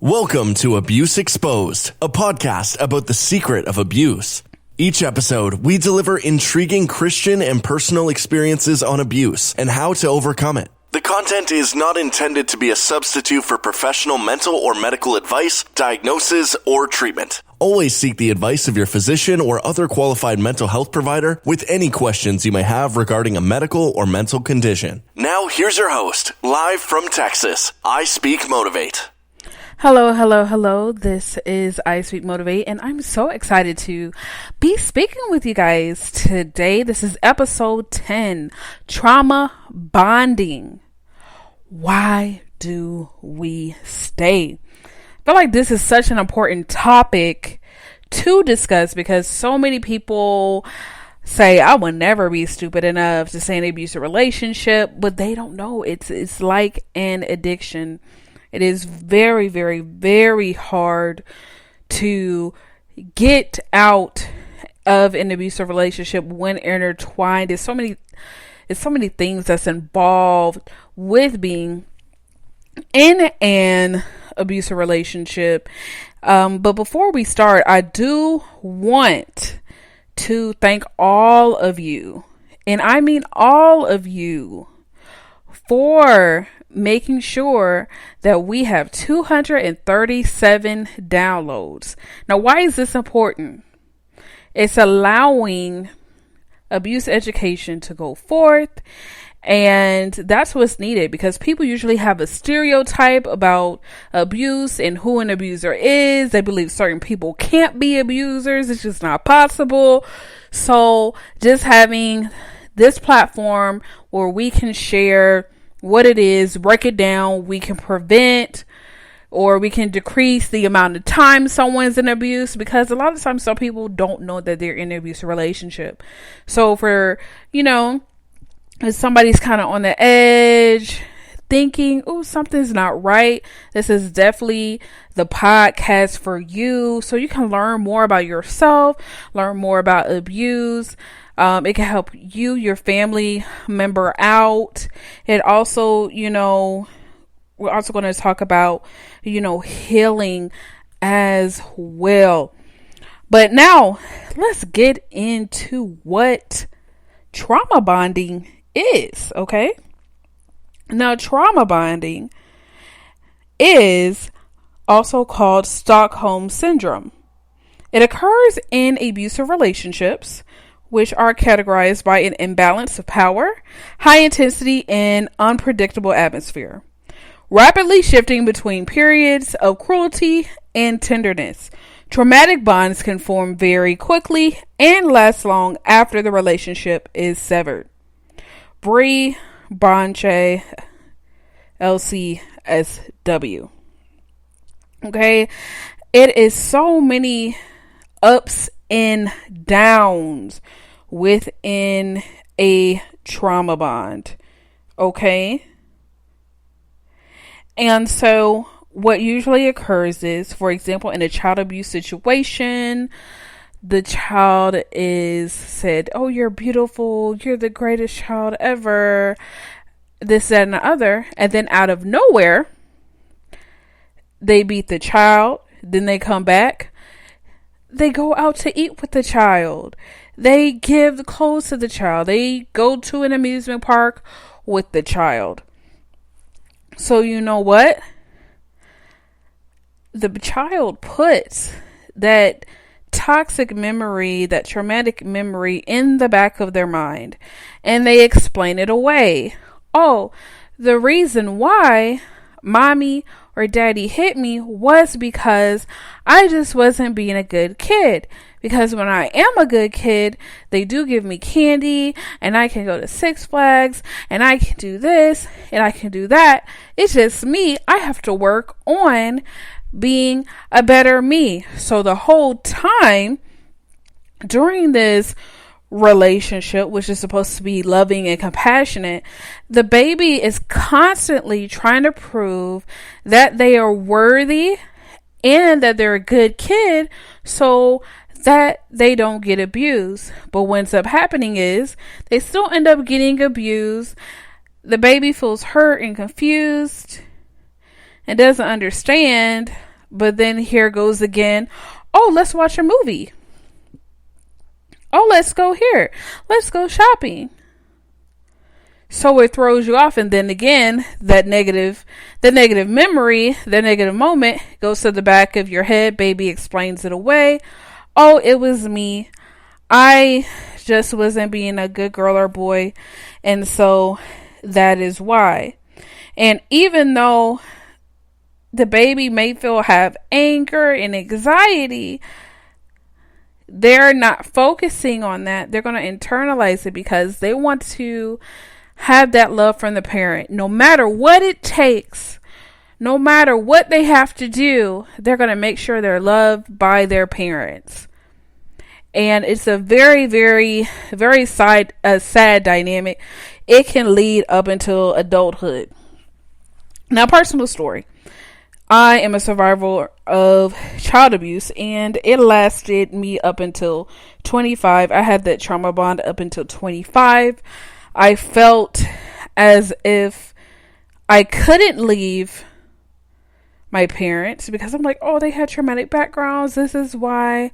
Welcome to Abuse Exposed, a podcast about the secret of abuse. Each episode, we deliver intriguing Christian and personal experiences on abuse and how to overcome it. The content is not intended to be a substitute for professional mental or medical advice, diagnosis, or treatment. Always seek the advice of your physician or other qualified mental health provider with any questions you may have regarding a medical or mental condition. Now, here's your host, live from Texas, ISpeakMotivate. Hello. This is ISpeakMotivate, and I'm so excited to be speaking with you guys today. This is episode 10, Trauma Bonding. Why do we stay? I feel like this is such an important topic to discuss because so many people say, I will never be stupid enough to stay in an abusive relationship, but they don't know. It's like an addiction. It is very, very, very hard to get out of an abusive relationship when intertwined. There's so many things that's involved with being in an abusive relationship. But before we start, I do want to thank all of you, and I mean all of you, for making sure that we have 237 downloads. Now, why is this important? It's allowing abuse education to go forth, and that's what's needed because people usually have a stereotype about abuse and who an abuser is. They believe certain people can't be abusers. It's just not possible. So just having this platform where we can share what it is, break it down, we can prevent or we can decrease the amount of time someone's in abuse, because a lot of times some people don't know that they're in an abusive relationship. So for, if somebody's kind of on the edge thinking, oh, something's not right, this is definitely the podcast for you. So you can learn more about yourself, learn more about abuse. It can help you, your family member out. It also, we're also going to talk about, healing as well. But now let's get into what trauma bonding is, okay? Now, trauma bonding is also called Stockholm Syndrome. It occurs in abusive relationships, which are categorized by an imbalance of power, high intensity, and unpredictable atmosphere, rapidly shifting between periods of cruelty and tenderness. Traumatic bonds can form very quickly and last long after the relationship is severed. Bree Bonche, LCSW. Okay, it is so many ups and downs within a trauma bond. Okay. And so what usually occurs is, for example, in a child abuse situation, the child is said, oh, you're beautiful, you're the greatest child ever, this, that, and the other. And then out of nowhere, they beat the child. Then they come back. They go out to eat with the child. They give the clothes to the child. They go to an amusement park with the child. So you know what? The child puts that toxic memory, that traumatic memory in the back of their mind, and they explain it away. Oh, the reason why mommy or daddy hit me was because I just wasn't being a good kid. Because when I am a good kid, they do give me candy and I can go to Six Flags and I can do this and I can do that. It's just me. I have to work on being a better me. So the whole time during this relationship, which is supposed to be loving and compassionate, the baby is constantly trying to prove that they are worthy and that they're a good kid so that they don't get abused. But what ends up happening is they still end up getting abused. The baby feels hurt and confused. and doesn't understand. But then here goes again. Oh, let's watch a movie. Oh, let's go here. Let's go shopping. So it throws you off. And then again, the negative memory, the negative moment goes to the back of your head. Baby explains it away. Oh, it was me. I just wasn't being a good girl or boy. And so that is why. And even though the baby may have anger and anxiety, they're not focusing on that. They're going to internalize it because they want to have that love from the parent. No matter what it takes, no matter what they have to do, they're going to make sure they're loved by their parents. And it's a very, very, very sad dynamic. It can lead up until adulthood. Now, personal story. I am a survivor of child abuse, and it lasted me up until 25. I had that trauma bond up until 25. I felt as if I couldn't leave my parents because I'm like, oh, they had traumatic backgrounds. This is why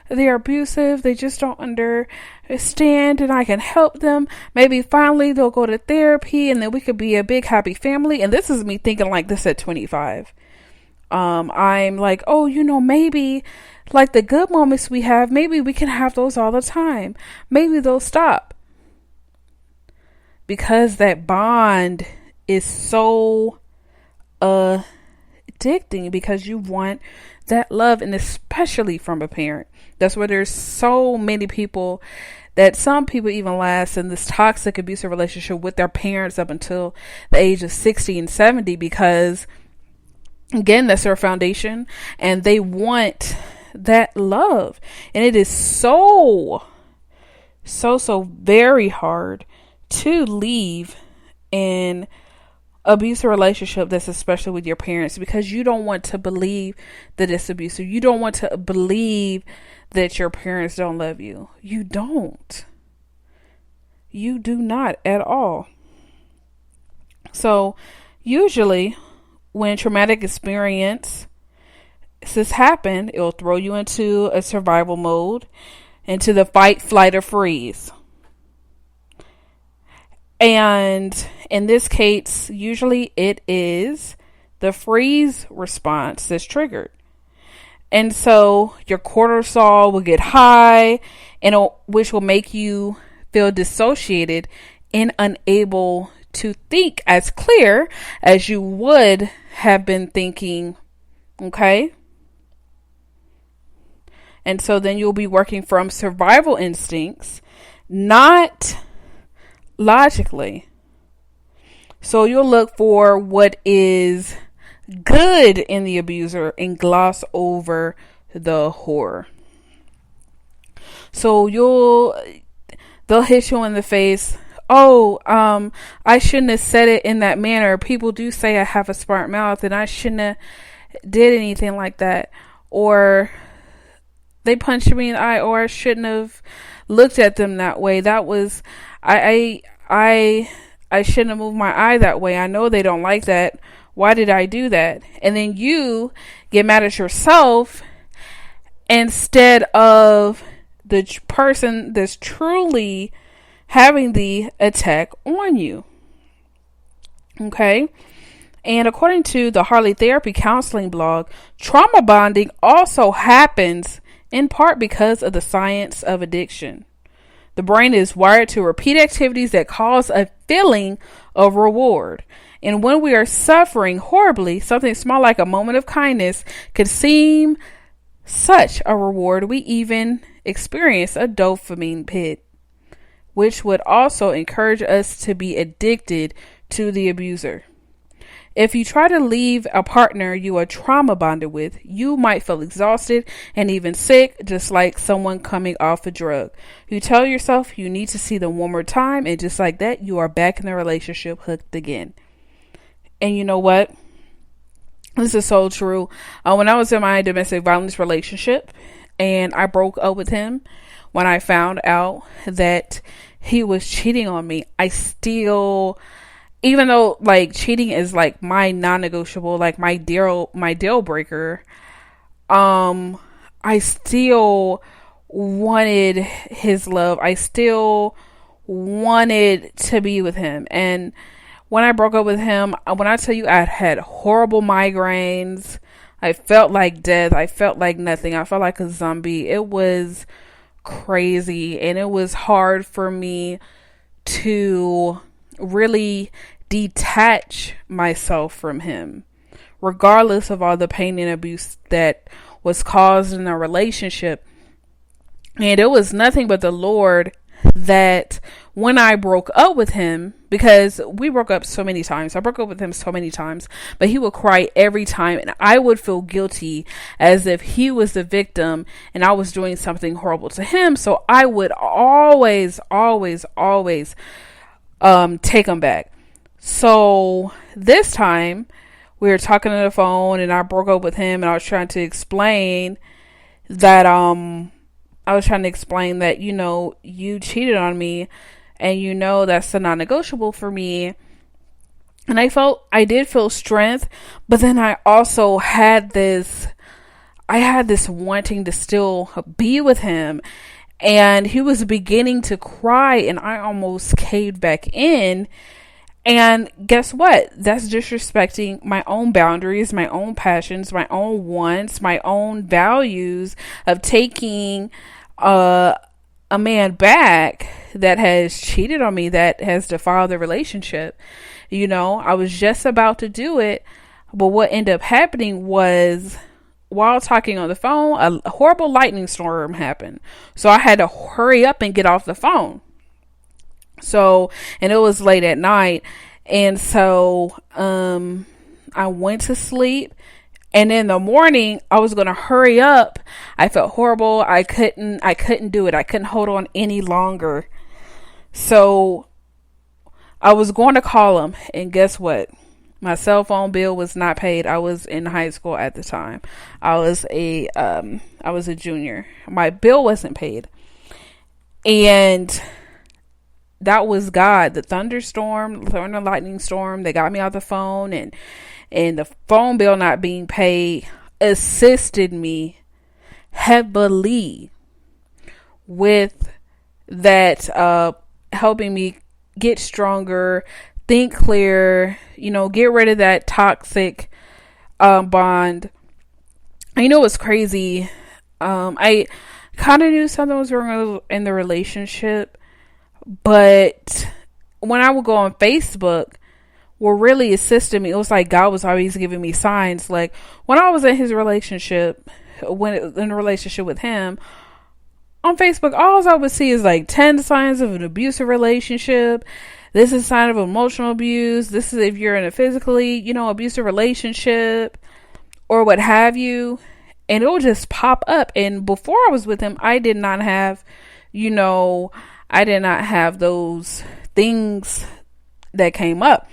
they're abusive. They just don't understand, and I can help them. Maybe finally they'll go to therapy, and then we could be a big happy family. And this is me thinking like this at 25. I'm like, oh, maybe like the good moments we have, maybe we can have those all the time. Maybe they'll stop. Because that bond is so addicting, because you want that love, and especially from a parent. That's where there's so many people that some people even last in this toxic abusive relationship with their parents up until the age of 60 and 70, because again, that's their foundation, and they want that love. And it is so very hard to leave an abusive relationship that's especially with your parents, because you don't want to believe that it's abusive. You don't want to believe that your parents don't love you. You don't. You do not at all. So usually when traumatic experiences happen, it'll throw you into a survival mode, into the fight, flight, or freeze. And in this case, usually it is the freeze response that's triggered. And so your cortisol will get high, which will make you feel dissociated and unable to think as clear as you would have been thinking. Okay? And so then you'll be working from survival instincts, not logically. So you'll look for what is good in the abuser and gloss over the horror. So they'll hit you in the face. Oh, I shouldn't have said it in that manner. People do say I have a smart mouth, and I shouldn't have did anything like that. Or they punched me in the eye, or I shouldn't have looked at them that way. That was, I shouldn't have moved my eye that way. I know they don't like that. Why did I do that? And then you get mad at yourself instead of the person that's truly having the attack on you. Okay? And according to the Harley Therapy Counseling blog, trauma bonding also happens in part because of the science of addiction. The brain is wired to repeat activities that cause a feeling of reward. And when we are suffering horribly, something small like a moment of kindness could seem such a reward. We even experience a dopamine pit, which would also encourage us to be addicted to the abuser. If you try to leave a partner you are trauma bonded with, you might feel exhausted and even sick, just like someone coming off a drug. You tell yourself you need to see them one more time, and just like that, you are back in the relationship hooked again. And you know what? This is so true. When I was in my domestic violence relationship and I broke up with him, when I found out that he was cheating on me, I still even though like cheating is like my non-negotiable, like my deal breaker, I still wanted his love. I still wanted to be with him. And when I broke up with him, when I tell you I had horrible migraines, I felt like death. I felt like nothing. I felt like a zombie. It was crazy, and it was hard for me to really detach myself from him, regardless of all the pain and abuse that was caused in a relationship. And it was nothing but the Lord that when I broke up with him, because we broke up so many times, I broke up with him so many times, but he would cry every time, and I would feel guilty as if he was the victim and I was doing something horrible to him. So I would always take him back. So this time we were talking on the phone, and I broke up with him, and I was trying to explain that you know, you cheated on me, and you know that's a non-negotiable for me. And I did feel strength, but then I also had this wanting to still be with him, and he was beginning to cry, and I almost caved back in. And guess what? That's disrespecting my own boundaries, my own passions, my own wants, my own values of taking a man back that has cheated on me, that has defiled the relationship. You know, I was just about to do it, but what ended up happening was, while talking on the phone, a horrible lightning storm happened. So I had to hurry up and get off the phone. So, and it was late at night. And so, I went to sleep, and in the morning I was going to hurry up. I felt horrible. I couldn't do it. I couldn't hold on any longer. So I was going to call him, and guess what? My cell phone bill was not paid. I was in high school at the time. I was a junior. My bill wasn't paid. And that was God, the thunder lightning storm that got me off the phone, and the phone bill not being paid assisted me heavily with that, helping me get stronger, think clear, you know, get rid of that toxic bond. You know what's crazy? I kind of knew something was wrong in the relationship, but when I would go on Facebook, what really assisted me, it was like God was always giving me signs. Like when I was in his relationship, in a relationship with him, on Facebook, all I would see is like 10 signs of an abusive relationship. This is a sign of emotional abuse. This is if you're in a physically, you know, abusive relationship or what have you. And it would just pop up. And before I was with him, I did not have those things that came up.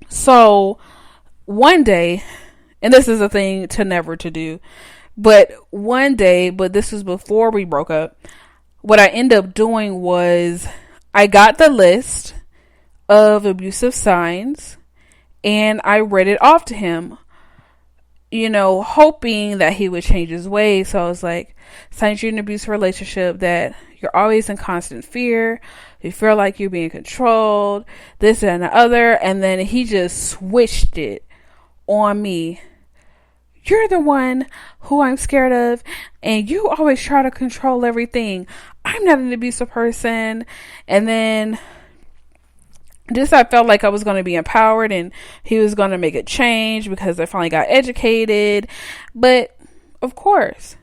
So one day, and this is a thing to never to do, but one day, but this was before we broke up, what I ended up doing was I got the list of abusive signs and I read it off to him, you know, hoping that he would change his ways. So I was like, signs you're in an abusive relationship, that you're always in constant fear, you feel like you're being controlled, this and the other. And then he just switched it on me. You're the one who I'm scared of, and you always try to control everything. I'm not an abusive person. And then I felt like I was going to be empowered and he was going to make a change because I finally got educated. But of course,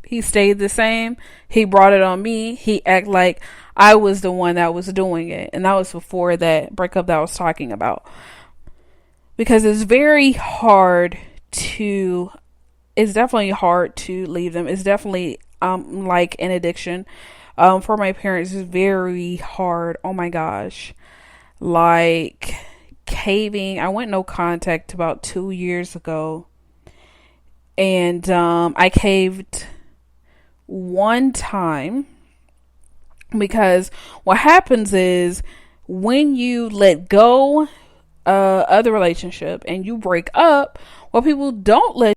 he stayed the same. He brought it on me. He acted like I was the one that was doing it. And that was before that breakup that I was talking about. Because it's definitely hard to leave them. It's definitely like an addiction. For my parents, it's very hard. Oh my gosh. Like caving. I went no contact about 2 years ago. And I caved one time, because what happens is when you let go of the relationship and you break up, what people don't let